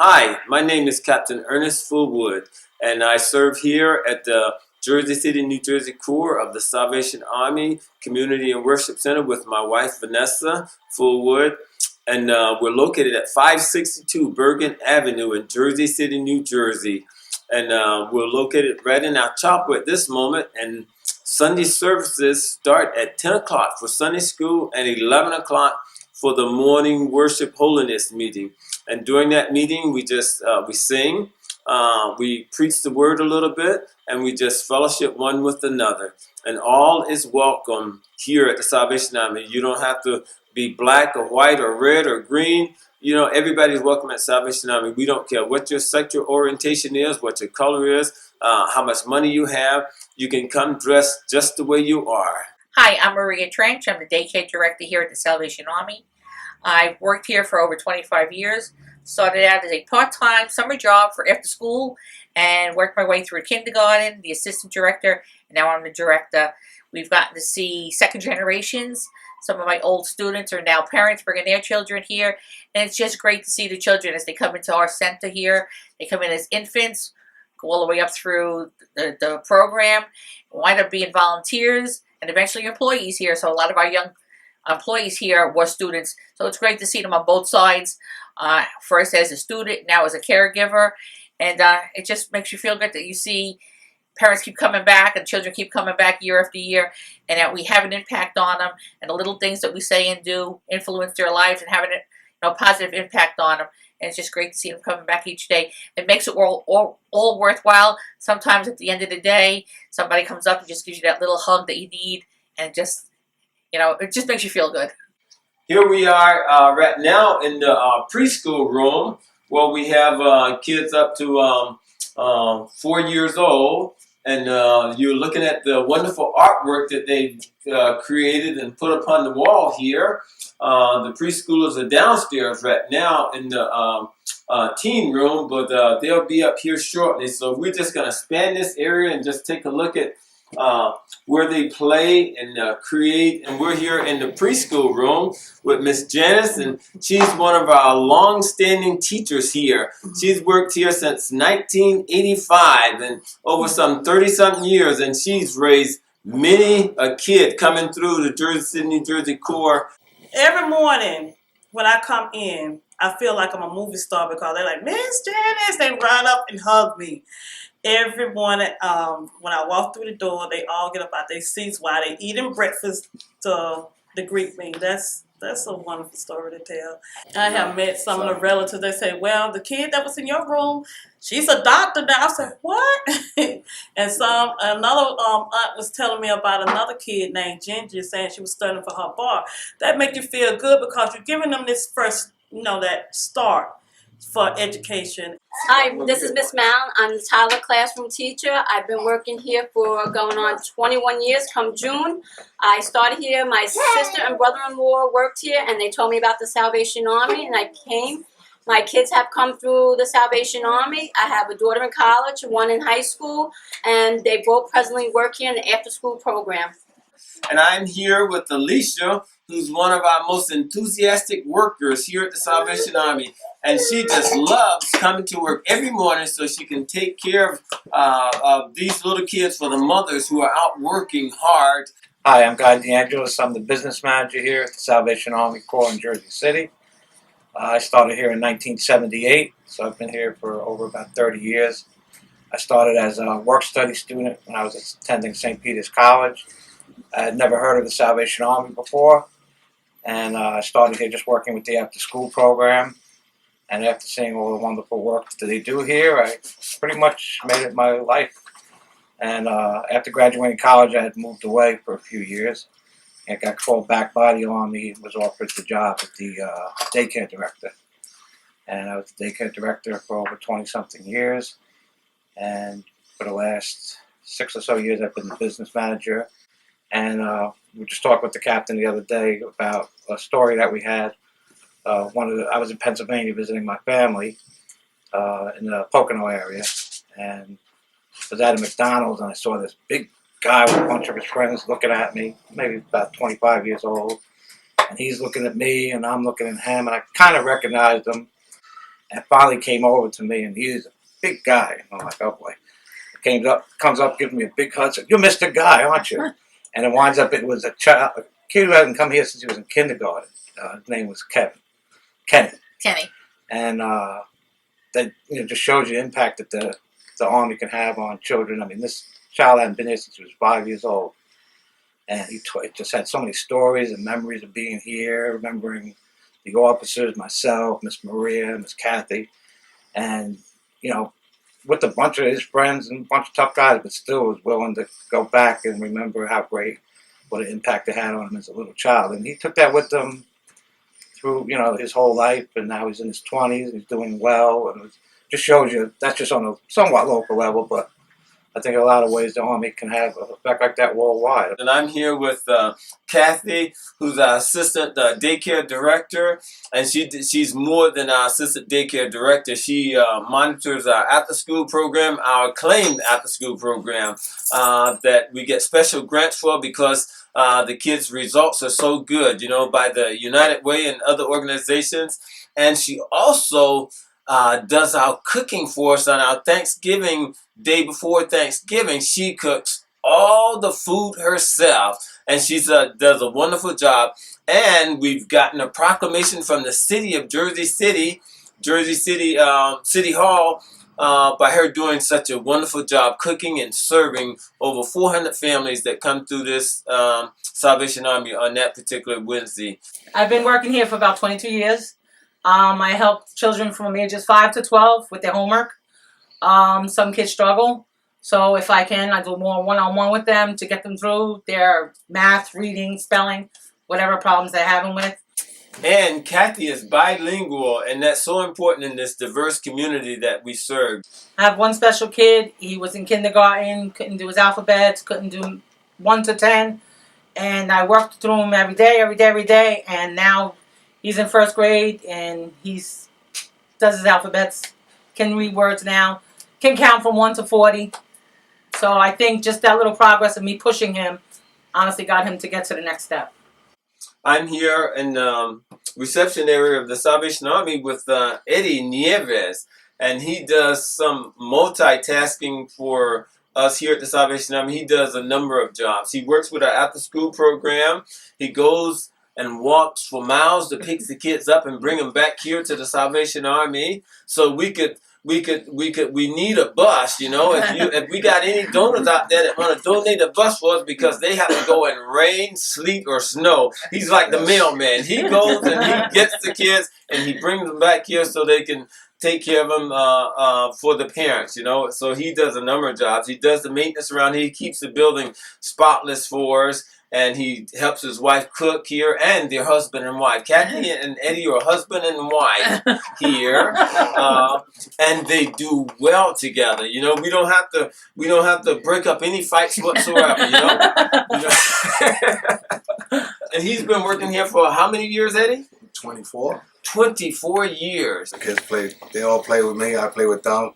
Hi, my name is Captain Ernest Fullwood, and I serve here at the Jersey City, New Jersey Corps of the Salvation Army Community and Worship Center with my wife, Vanessa Fullwood. And we're located at 562 Bergen Avenue in Jersey City, New Jersey. And we're located right in our chapel at this moment. And Sunday services start at 10 o'clock for Sunday school and 11 o'clock for the morning worship holiness meeting. And during that meeting, we sing, we preach the word a little bit, and we just fellowship one with another. And all is welcome here at the Salvation Army. You don't have to be black or white or red or green. You know, everybody's welcome at Salvation Army. We don't care what your sexual orientation is, what your color is, how much money you have. You can come dressed just the way you are. Hi, I'm Maria Trench. I'm the Daycare Director here at the Salvation Army. I've worked here for over 25 years. Started out as a part-time summer job for after school and worked my way through kindergarten, the assistant director, and now I'm the director. We've gotten to see second generations. Some of my old students are now parents bringing their children here. And it's just great to see the children as they come into our center here. They come in as infants, go all the way up through the program, wind up being volunteers, and eventually employees here. So a lot of our young employees here were students. So it's great to see them on both sides. First as a student, now as a caregiver. And it just makes you feel good that you see parents keep coming back and children keep coming back year after year, and that we have an impact on them, and the little things that we say and do influence their lives and having a positive impact on them. And it's just great to see them coming back each day. It makes it all worthwhile. Sometimes at the end of the day, somebody comes up and just gives you that little hug that you need, and just, it just makes you feel good. Here we are right now in the preschool room where we have kids up to 4 years old. And you're looking at the wonderful artwork that they've created and put upon the wall here. The preschoolers are downstairs right now in the teen room, but they'll be up here shortly. So we're just going to span this area and just take a look at where they play and create. And we're here in the preschool room with Miss Jensen, and she's one of our long-standing teachers here. She's worked here since 1985 and over some 30-something years, and she's raised many a kid coming through the Jersey City, New Jersey Corps. Every morning when I come in, I feel like I'm a movie star because they're like, Miss Janice, they run up and hug me. Every morning when I walk through the door, they all get up out their seats while they eating breakfast to greet me. That's a wonderful story to tell. I have met some of the relatives. They say, well, the kid that was in your room, she's a doctor now. I said, what? And another aunt was telling me about another kid named Jensen, saying she was studying for her bar. That makes you feel good because you're giving them this first, that start for education. Hi, this is Miss Mal. I'm the Tyler classroom teacher. I've been working here for going on 21 years come June. I started here. My sister and brother-in-law worked here, and they told me about the Salvation Army, and I came. My kids have come through the Salvation Army. I have a daughter in college, one in high school, and they both presently work here in the after-school program. And I'm here with Alicia, who's one of our most enthusiastic workers here at the Salvation Army. And she just loves coming to work every morning so she can take care of these little kids for the mothers who are out working hard. Hi, I'm Angelus. I'm the business manager here at the Salvation Army Corps in Jersey City. I started here in 1978, so I've been here for over about 30 years. I started as a work-study student when I was attending St. Peter's College. I had never heard of the Salvation Army before, and I started here just working with the after-school program. And after seeing all the wonderful work that they do here, I pretty much made it my life. And after graduating college, I had moved away for a few years. I got called back by the Army and was offered the job as the daycare director. And I was the daycare director for over 20-something years. And for the last 6 or so years, I've been the business manager. And we just talked with the captain the other day about a story that we had. I was in Pennsylvania visiting my family in the Pocono area, and was at a McDonald's, and I saw this big guy with a bunch of his friends looking at me, maybe about 25 years old, and he's looking at me, and I'm looking at him, and I kind of recognized him, and finally came over to me, and he's a big guy. I'm like, oh boy. Comes up, gives me a big hug, said, "You're Mr. Guy, aren't you?" And it winds up it was a kid who hadn't come here since he was in kindergarten. His name was Kenny. And that just shows you the impact that the Army can have on children. I mean, this child hadn't been here since he was 5 years old, and he just had so many stories and memories of being here, remembering the officers, myself, Miss Maria, Miss Kathy, and with a bunch of his friends and a bunch of tough guys, but still was willing to go back and remember how great, what an impact it had on him as a little child. And he took that with him through, his whole life, and now he's in his 20s, he's doing well, and it just shows you, that's just on a somewhat local level, but I think in a lot of ways the Army can have an effect like that worldwide. And I'm here with Kathy, who's our assistant daycare director, and she's more than our assistant daycare director. She monitors our after-school program, our acclaimed after-school program that we get special grants for because the kids' results are so good, by the United Way and other organizations. And she also does our cooking for us on our Thanksgiving day before Thanksgiving. She cooks all the food herself, and she does a wonderful job. And we've gotten a proclamation from the city of Jersey City City Hall, by her doing such a wonderful job cooking and serving over 400 families that come through this Salvation Army on that particular Wednesday. I've been working here for about 22 years. I help children from ages 5 to 12 with their homework. Some kids struggle, so if I can, I do more one-on-one with them to get them through their math, reading, spelling, whatever problems they're having with. And Kathy is bilingual, and that's so important in this diverse community that we serve. I have one special kid. He was in kindergarten, couldn't do his alphabets, couldn't do 1 to 10, and I worked through him every day, and now he's in 1st grade, and does his alphabets, can read words now, can count from 1 to 40. So I think just that little progress of me pushing him honestly got him to get to the next step. I'm here in the reception area of the Salvation Army with Eddie Nieves, and he does some multitasking for us here at the Salvation Army. He does a number of jobs. He works with our after-school program. He goes and walks for miles to pick the kids up and bring them back here to the Salvation Army, so we need a bus, if we got any donors out there that want to donate a bus for us because they have to go in rain, sleet, or snow. He's like the mailman. He goes and he gets the kids and he brings them back here so they can take care of them for the parents, So he does a number of jobs. He does the maintenance around here. He keeps the building spotless for us. And he helps his wife cook here, and their husband and wife. Kathy and Eddie are husband and wife here, and they do well together. We don't have to break up any fights whatsoever. And he's been working here for how many years, Eddie? 24. 24 years. The kids they all play with me, I play with them.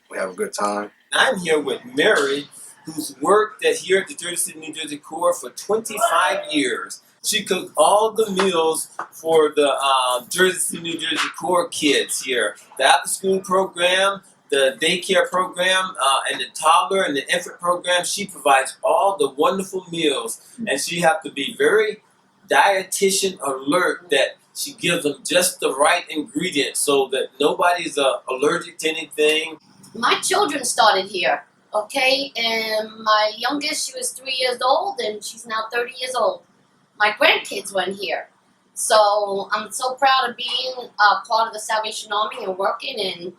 We have a good time. I'm here with Mary, who's worked here at the Jersey City, New Jersey Corps for 25 years. She cooked all the meals for the Jersey City, New Jersey Corps kids here. The after-school program, the daycare program, and the toddler and the infant program. She provides all the wonderful meals, and she has to be very dietitian alert that she gives them just the right ingredients so that nobody's allergic to anything. My children started here. Okay, and my youngest, she was 3 years old, and she's now 30 years old. My grandkids went here. So I'm so proud of being part of the Salvation Army and working and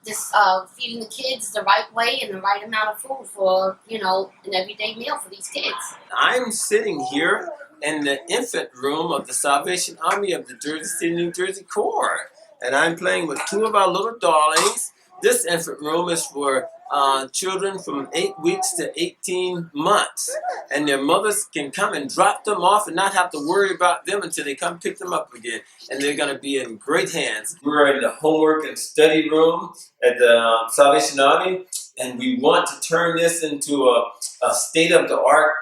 just feeding the kids the right way and the right amount of food for, an everyday meal for these kids. I'm sitting here in the infant room of the Salvation Army of the Jersey City, New Jersey Corps, and I'm playing with 2 of our little darlings. This infant room is for children from 8 weeks to 18 months, and their mothers can come and drop them off and not have to worry about them until they come pick them up again, and they're going to be in great hands. We're in the homework and study room at the Salvation Army, and we want to turn this into a state-of-the-art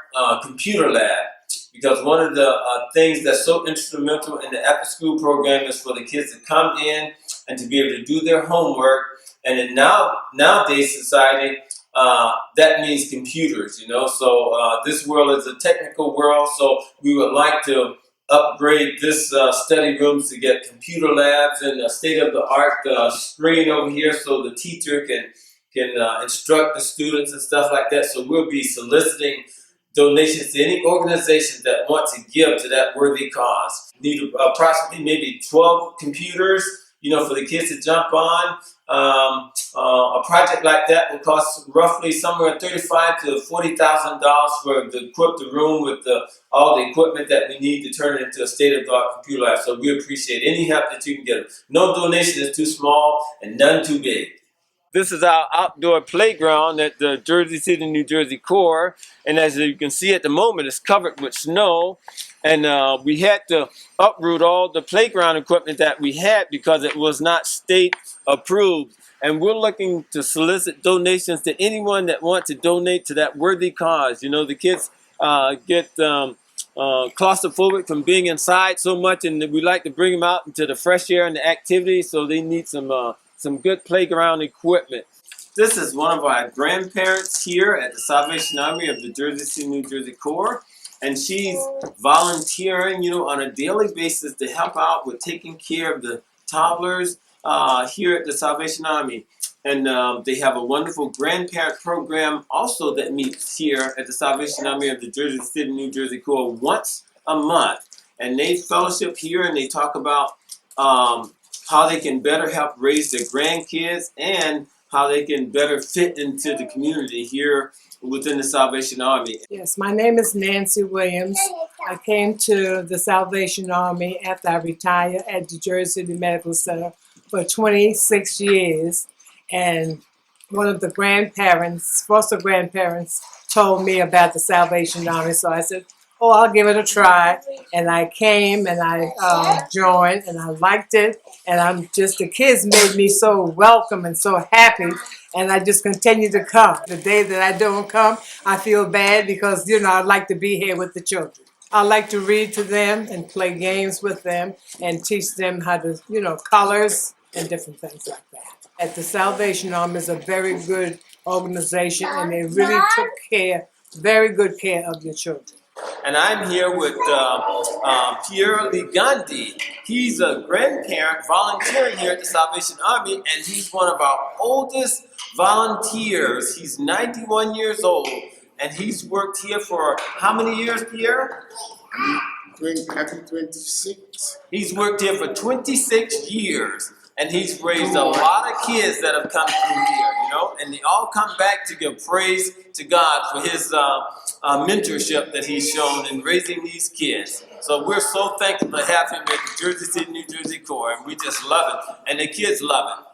computer lab, because one of the things that's so instrumental in the after-school program is for the kids to come in and to be able to do their homework. And in nowadays society, that means computers, you know. So this world is a technical world, so we would like to upgrade this study rooms to get computer labs and a state-of-the-art screen over here so the teacher can instruct the students and stuff like that. So we'll be soliciting donations to any organizations that want to give to that worthy cause. Need approximately maybe 12 computers, you know, for the kids to jump on. A project like that will cost roughly somewhere $35,000 to $40,000 for to equip the room with all the equipment that we need to turn it into a state-of-the-art computer lab. So we appreciate any help that you can get. No donation is too small and none too big. This is our outdoor playground at the Jersey City, New Jersey core. And as you can see at the moment, it's covered with snow. And we had to uproot all the playground equipment that we had because it was not state approved. And we're looking to solicit donations to anyone that wants to donate to that worthy cause. You know, the kids get claustrophobic from being inside so much, and we like to bring them out into the fresh air and the activity, so they need some good playground equipment. This is one of our grandparents here at the Salvation Army of the Jersey City, New Jersey Corps, and she's volunteering, you know, on a daily basis to help out with taking care of the toddlers here at the Salvation Army. And they have a wonderful grandparent program also that meets here at the Salvation Army of the Jersey City, New Jersey Corps once a month. And they fellowship here and they talk about how they can better help raise their grandkids and how they can better fit into the community here within the Salvation Army. Yes, my name is Nancy Williams. I came to the Salvation Army after I retired at the Jersey City Medical Center for 26 years. And one of the foster grandparents, told me about the Salvation Army. So I said, oh, I'll give it a try. And I came and I joined and I liked it. And the kids made me so welcome and so happy. And I just continue to come. The day that I don't come, I feel bad because, you know, I like to be here with the children. I like to read to them and play games with them and teach them how to, you know, colors and different things like that. At the Salvation Army is a very good organization, and they really took very good care of your children. And I'm here with Pierre Ligandi. He's a grandparent volunteering here at the Salvation Army, and he's one of our oldest volunteers. He's 91 years old, and he's worked here for how many years, Pierre? I think 26. He's worked here for 26 years. And he's raised a lot of kids that have come through here, you know, and they all come back to give praise to God for his mentorship that he's shown in raising these kids. So we're so thankful to have him at the Jersey City, New Jersey Corps, and we just love it, and the kids love it.